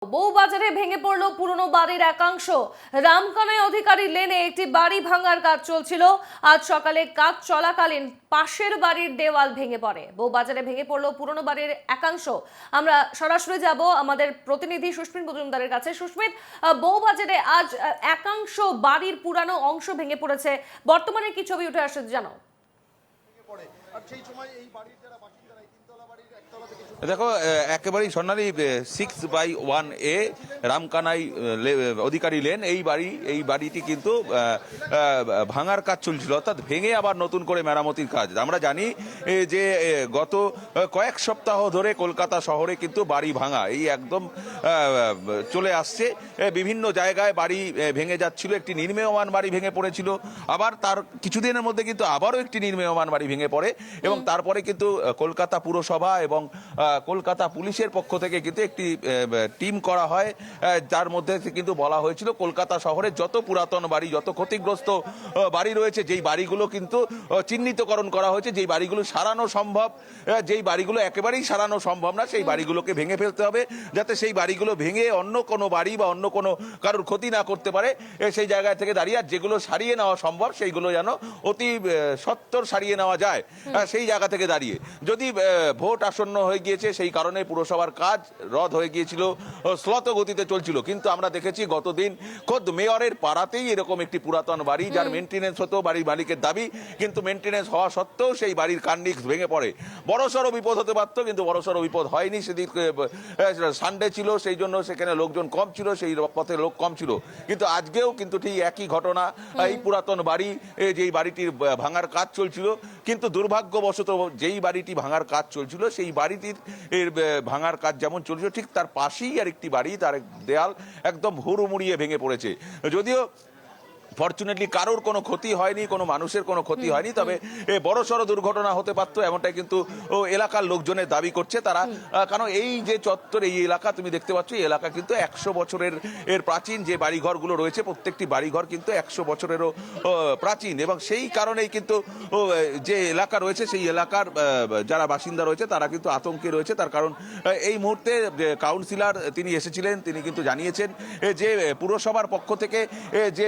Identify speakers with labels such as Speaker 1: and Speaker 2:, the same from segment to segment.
Speaker 1: বউবাজারে ভেঙে পড়ল পুরনো বাড়ির একাংশ। রামকানাই অধিকারী লেনে একটি বাড়ি ভাঙার কাজ চলছিল। আজ সকালে কাজ চলাকালীন পাশের বাড়ির দেওয়াল ভেঙে পড়ে। বউবাজারে ভেঙে পড়ল পুরনো বাড়ির একাংশ। আমরা সরাসরি যাব আমাদের প্রতিনিধি সুস্মিত মজুমদারের কাছে। সুস্মিত, বউবাজারে আজ একাংশ বাড়ির পুরানো অংশ ভেঙে পড়েছে, বর্তমানে কি ছবি উঠে আসছে জানো?
Speaker 2: দেখো, একেবারেই স্বর্ণালী 6/1A রামকানাই অধিকারী লেন এই বাড়িটি কিন্তু ভাঙার কাজ চলছিল, অর্থাৎ ভেঙে আবার নতুন করে মেরামতির কাজ। আমরা জানি যে গত কয়েক সপ্তাহ ধরে কলকাতা শহরে কিন্তু বাড়ি ভাঙা এই একদম চলে আসছে। বিভিন্ন জায়গায় বাড়ি ভেঙে যাচ্ছিল, একটি নির্মীয়মান বাড়ি ভেঙে পড়েছিল, আবার তার কিছুদিনের মধ্যে কিন্তু আবারও একটি নির্মীয়মান বাড়ি ভেঙে পড়ে এবং তারপরে কিন্তু কলকাতা পুরসভা এবং কলকাতা পুলিশের পক্ষ থেকে কিন্তু একটি টিম করা হয়, যার মধ্যে কিন্তু বলা হয়েছিল কলকাতা শহরে যত পুরাতন বাড়ি, যত ক্ষতিগ্রস্ত বাড়ি রয়েছে, যেই বাড়িগুলো কিন্তু চিহ্নিতকরণ করা হয়েছে, যেই বাড়িগুলো সারানো সম্ভব, যেই বাড়িগুলো একেবারেই সারানো সম্ভব না, সেই বাড়িগুলোকে ভেঙে ফেলতে হবে, যাতে সেই বাড়িগুলো ভেঙে অন্য কোনো বাড়ি বা অন্য কোনো কারোর ক্ষতি না করতে পারে সেই জায়গা থেকে দাঁড়িয়ে। আর যেগুলো সারিয়ে নেওয়া সম্ভব সেইগুলো যেন অতি সত্বর সারিয়ে নেওয়া যায় সেই জায়গা থেকে দাঁড়িয়ে। যদি ভোট আসন্ন হয়ে গিয়েছে সেই কারণে পুরসভার কাজ রদ হয়ে গিয়েছিল, শ্লথ গতিতে চলছিল, কিন্তু আমরা দেখেছি গতদিন খোদ মেয়রের পাড়াতেই এরকম একটি পুরাতন বাড়ি, যার মেনটেনেন্স হতো বাড়ির মালিকের দাবি, কিন্তু মেনটেনেন্স হওয়া সত্ত্বেও সেই বাড়ির কান্নিক্স ভেঙে পড়ে। বড়সড় বিপদ হতে পারত, কিন্তু বড়সড় বিপদ হয়নি। সেদিন সানডে ছিল, সেই জন্য সেখানে লোকজন কম ছিল, সেই পথে লোক কম ছিল, কিন্তু আজকেও কিন্তু ঠিক একই ঘটনা। এই পুরাতন বাড়ি, যেই বাড়িটির ভাঙার কাজ চলছিল, কিন্তু দুর্ভাগ্যবশত যেই বাড়িটি ভাঙার কাজ চলছিল সেই বাড়িটির ভাঙার কাজ যেমন চলছিল, ঠিক তার পাশেই আর একটি বাড়ি, তার দেয়াল একদম হুড়মুড়িয়ে ভেঙে পড়েছে। যদিও ফরচুনেটলি কারোর কোনো ক্ষতি হয়নি, কোনো মানুষের কোনো ক্ষতি হয়নি, তবে বড়সড় দুর্ঘটনা হতে পারত, এমনটাই কিন্তু এলাকার লোকজনের দাবি করছে তারা। কারণ এই যে চত্বর, এই এলাকা তুমি দেখতে পাচ্ছ, এই এলাকা কিন্তু 100 বছরের প্রাচীন যে বাড়িঘরগুলো রয়েছে, প্রত্যেকটি বাড়িঘর কিন্তু 100 বছরেরও প্রাচীন, এবং সেই কারণেই কিন্তু যে এলাকা রয়েছে সেই এলাকার যারা বাসিন্দা রয়েছে তারা কিন্তু আতঙ্কে রয়েছে। তার কারণ এই মুহূর্তে কাউন্সিলর তিনি এসেছিলেন, তিনি কিন্তু জানিয়েছেন যে পুরসভার পক্ষ থেকে যে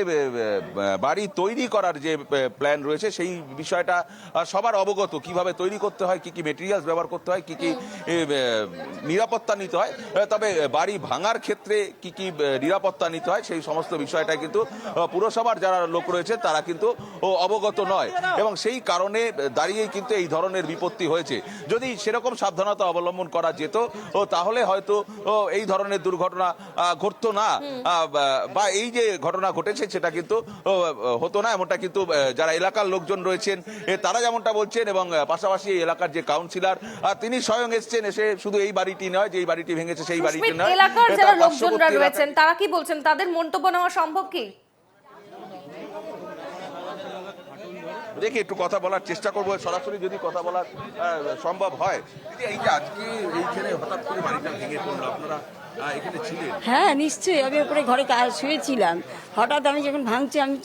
Speaker 2: বাড়ি তৈরি করার যে প্ল্যান রয়েছে সেই বিষয়টা সবার অবগত, কিভাবে তৈরি করতে হয়, কি কি মেটেরিয়ালস ব্যবহার করতে হয়, কি কি নিরাপত্তা নিতে হয়, তবে বাড়ি ভাঙার ক্ষেত্রে কি কি নিরাপত্তা নিতে হয় সেই সমস্ত বিষয়টা কিন্তু পুরসভার যারা লোক রয়েছে তারা কিন্তু অবগত নয়, এবং সেই কারণে দাঁড়িয়েই কিন্তু এই ধরনের বিপত্তি হয়েছে। যদি সেরকম সাবধানতা অবলম্বন করা যেত তাহলে হয়তো এই ধরনের দুর্ঘটনা ঘটতো না, বা এই যে ঘটনা ঘটেছে সেটা কিন্তু হতো না, এমনটা কিন্তু যারা এলাকার লোকজন রয়েছেন তারা যেমনটা বলছেন, এবং পাশাপাশি এলাকার যে কাউন্সিলর তিনি স্বয়ং এসেছেন, এসে শুধু এই বাড়িটি নয়, যে এই বাড়িটি ভেঙেছে সেই বাড়িটি নয়,
Speaker 1: এলাকার যারা লোকজনরা রয়েছেন তারা কি বলছেন, তাদের মন্তব্য নেওয়া সম্ভব কি?
Speaker 2: দেখি একটু কথা বলার চেষ্টা করবো, সরাসরি যদি কথা বলা সম্ভব হয়। এই যে আজকে এইখানে হঠাৎ করে বাড়িটা ভেঙে পড়লো, আপনারা এখানে ছিলেন?
Speaker 3: হ্যাঁ নিশ্চয়ই, আমি ওপরে ঘরে শুয়েছিলাম, হঠাৎ আমি যখন ভাঙছি, আমি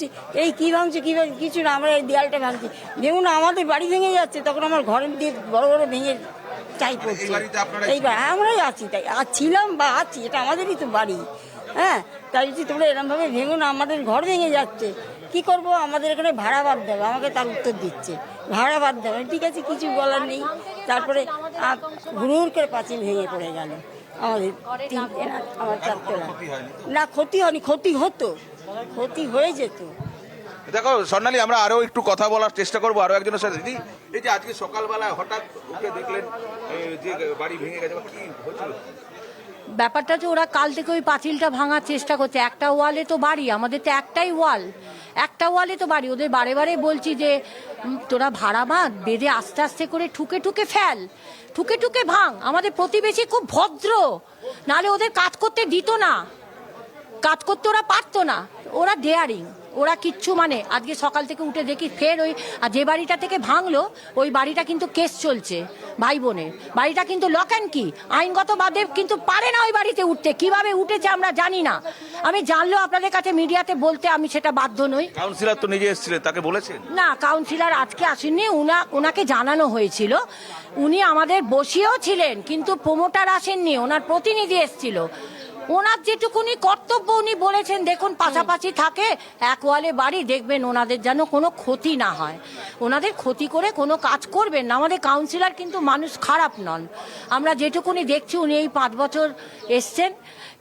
Speaker 3: এই কী ভাঙছে কী ভাঙছে, কিছু না, আমরা এই দেয়ালটা ভাঙছি, দেখুন আমাদের বাড়ি ভেঙে যাচ্ছে, তখন আমার ঘরের দিয়ে বড় বড় ভেঙে চাই পড়ছে। এইবার আমরাই আছি, তাই আর ছিলাম বা আছি, এটা আমাদেরই তো বাড়ি। হ্যাঁ, তাই যদি তোমরা এরমভাবে ভেঙো না, আমাদের ঘর ভেঙে যাচ্ছে, কি করব, আমাদের এখানে ভাড়া বাদ দেবে, আমাকে তার উত্তর দিচ্ছে ভাড়া বাদ দেবে। ঠিক আছে, কিছু বলার নেই। তারপরে হুড় করে পাঁচিল ভেঙে পড়ে গেল আমাদের আমার চারতলা। না, ক্ষতি হয়নি, ক্ষতি হতো, ক্ষতি হয়ে যেত।
Speaker 2: দেখো স্বর্ণালী, আমরা আরো একটু কথা বলার চেষ্টা করবো আরো একজনের সাথে। দিদি, এই যে আজকে সকালবেলা হঠাৎ উঠে দেখলেন যে বাড়ি ভেঙে গেছে, কি হয়েছিল?
Speaker 4: ব্যাপারটা যে ওরা কাল থেকে ওই পাঁচিলটা ভাঙার চেষ্টা করছে, একটা ওয়ালে তো বাড়ি, আমাদের তো একটাই ওয়াল, একটা ওয়ালে তো বাড়ি। ওদের বারে বারে বলছি যে তোরা ভাড়া বাঁধ, বেঁধে আস্তে আস্তে করে ঠুকে ঠুকে ফেল, ঠুকে ঠুকে ভাঙ। আমাদের প্রতিবেশী খুব ভদ্র, নাহলে ওদের কাজ করতে দিত না, কাজ করতে ওরা পারতো না, ওরা ডেয়ারিং, ওরা কিচ্ছু মানে। আজকে সকাল থেকে উঠে দেখি ফের ওই, আর যে বাড়িটা থেকে ভাঙলো ওই বাড়িটা কিন্তু কেস চলছে ভাই বোনের, বাড়িটা কিন্তু লক অ্যান্ড কি, আইনগত বাদে কিন্তু পারে না ওই বাড়িতে উঠতে, কিভাবে উঠেছে আমরা জানি না। আমি জানলেও আপনাদের কাছে মিডিয়াতে বলতে আমি সেটা বাধ্য নই।
Speaker 2: কাউন্সিলর তো নিজে এসেছিলেন, তাকে বলেছেন?
Speaker 4: না, কাউন্সিলর আজকে আসেননি, ওনাকে জানানো হয়েছিল, উনি আমাদের বসিয়েও ছিলেন, কিন্তু প্রমোটার আসেননি, ওনার প্রতিনিধি এসেছিল। ওনার যেটুকুনি কর্তব্য উনি বলেছেন, দেখুন পাশাপাশি থাকে এক ওয়ালে বাড়ি, দেখবেন ওনাদের যেন কোনো ক্ষতি না হয়, ওনাদের ক্ষতি করে কোনো কাজ করবেন না। আমাদের কাউন্সিলর কিন্তু মানুষ খারাপ নন, আমরা যেটুকুনি দেখছি উনি এই 5 বছর এসছেন,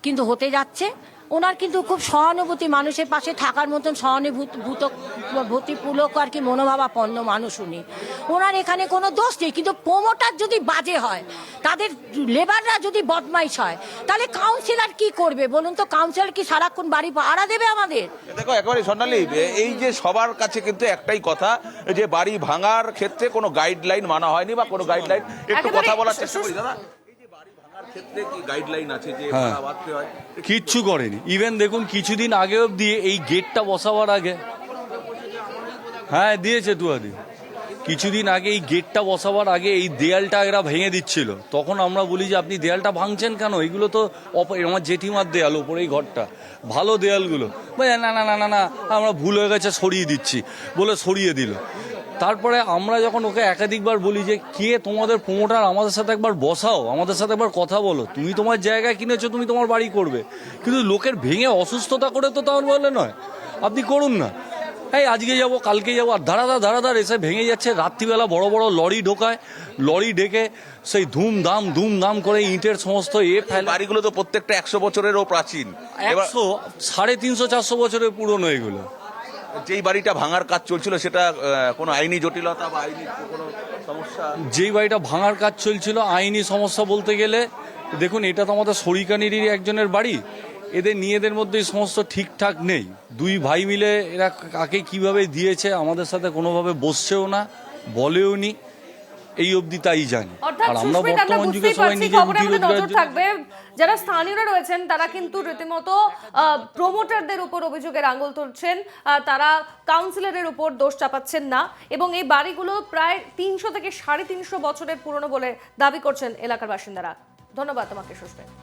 Speaker 4: কিন্তু হতে যাচ্ছে। ওনার কিন্তু খুব সহানুভূতি, মানুষের পাশে থাকার মতন সহানুভূতিমূলক আর কি মনোভাবাপন্ন মানুষ উনি। ওনার এখানে কোনো দোষ নেই, কিন্তু প্রমোটার যদি বাজে হয়, তাদের লেবাররা যদি বদমাইশ হয়, তাহলে কাউন্সিলর কি করবে বলুন তো? কাউন্সিলর কি সারাক্ষণ বাড়ি ভাড়া দেবে আমাদের?
Speaker 2: দেখো একেবারে স্বর্ণালী, এই যে সবার কাছে কিন্তু একটাই কথা যে বাড়ি ভাঙার ক্ষেত্রে কোনো গাইডলাইন মানা হয়নি বা কোনো গাইডলাইন, একটু কথা বলার চেষ্টা করি দাদা। এই যে বাড়ি ভাঙার ক্ষেত্রে কি গাইডলাইন আছে যে ভাড়া বাড়তে হয়?
Speaker 5: কিচ্ছু করেনি। ইভেন দেখুন কিছুদিন আগে অবধি এই গেটটা বসাবার আগে, হ্যাঁ দিয়েছে দুয়াদি, কিছুদিন আগে এই গেটটা বসাবার আগে এই দেয়ালটা এরা ভেঙে দিচ্ছিল। তখন আমরা বলি যে আপনি দেয়ালটা ভাঙছেন কেন, এগুলো তো আমার জেঠিমার দেয়াল ওপরে এই ঘরটা, ভালো দেয়ালগুলো। না না না না না আমরা ভুল হয়ে গেছে সরিয়ে দিচ্ছি বলে সরিয়ে দিল। তারপরে আমরা যখন ওকে একাধিকবার বলি যে কে তোমাদের প্রমোটার, আমাদের সাথে একবার বসাও, আমাদের সাথে একবার কথা বলো, তুমি তোমার জায়গা কিনেছো, তুমি তোমার বাড়ি করবে, কিন্তু লোকের ভেঙে অসুস্থতা করে তো তার বলে নয়, আপনি করুন না। এই আজকে যাবো কালকে যাবো, আর ধারাধার এসে ভেঙে যাচ্ছে। রাত্রিবেলা বড় বড় লরি ঢোকায়, লরি ডেকে সেই ধুমধাম করে ইটের সমস্ত ফেলে।
Speaker 2: বাড়িগুলো তো প্রত্যেকটা 100 বছরেরও প্রাচীন, এবার
Speaker 5: 350-400 বছরের পুরনো এগুলো।
Speaker 2: যেই বাড়িটা ভাঙার কাজ চলছিল সেটা কোনো আইনি জটিলতা বা আইনি কোনো সমস্যা?
Speaker 5: যেই বাড়িটা ভাঙার কাজ চলছিল আইনি সমস্যা বলতে গেলে দেখুন, এটা তো আমাদের শরিকানিরই একজনের বাড়ি, এদের নিজেদের মধ্যে সমস্ত ঠিকঠাক নেই। দুই ভাই মিলে এরা কাকে কিভাবে দিয়েছে আমাদের সাথে কোনোভাবে বসছেও না, বলেও নি, এই অবধি তাই জানি।
Speaker 1: অর্থাৎ
Speaker 5: আর আমরা
Speaker 1: সুস্মিতা, আমরা
Speaker 5: বর্তমান যুগে
Speaker 1: বুঝতেই
Speaker 5: সবাই
Speaker 1: পারছি,
Speaker 5: নিজের
Speaker 1: খবরে
Speaker 5: রুটি
Speaker 1: আমাদের নজর
Speaker 5: রোজগারের
Speaker 1: থাকবে। যারা স্থানীয়রা রয়েছেন তারা কিন্তু রীতিমতো প্রমোটারদের উপর অভিযোগের আঙুল তুলছেন, তারা কাউন্সিলরের উপর দোষ চাপাচ্ছেন না, এবং এই বাড়িগুলো প্রায় 300 থেকে 350 বছরের পুরনো বলে দাবি করছেন এলাকার বাসিন্দারা। ধন্যবাদ তোমাকে সুস্মিতা।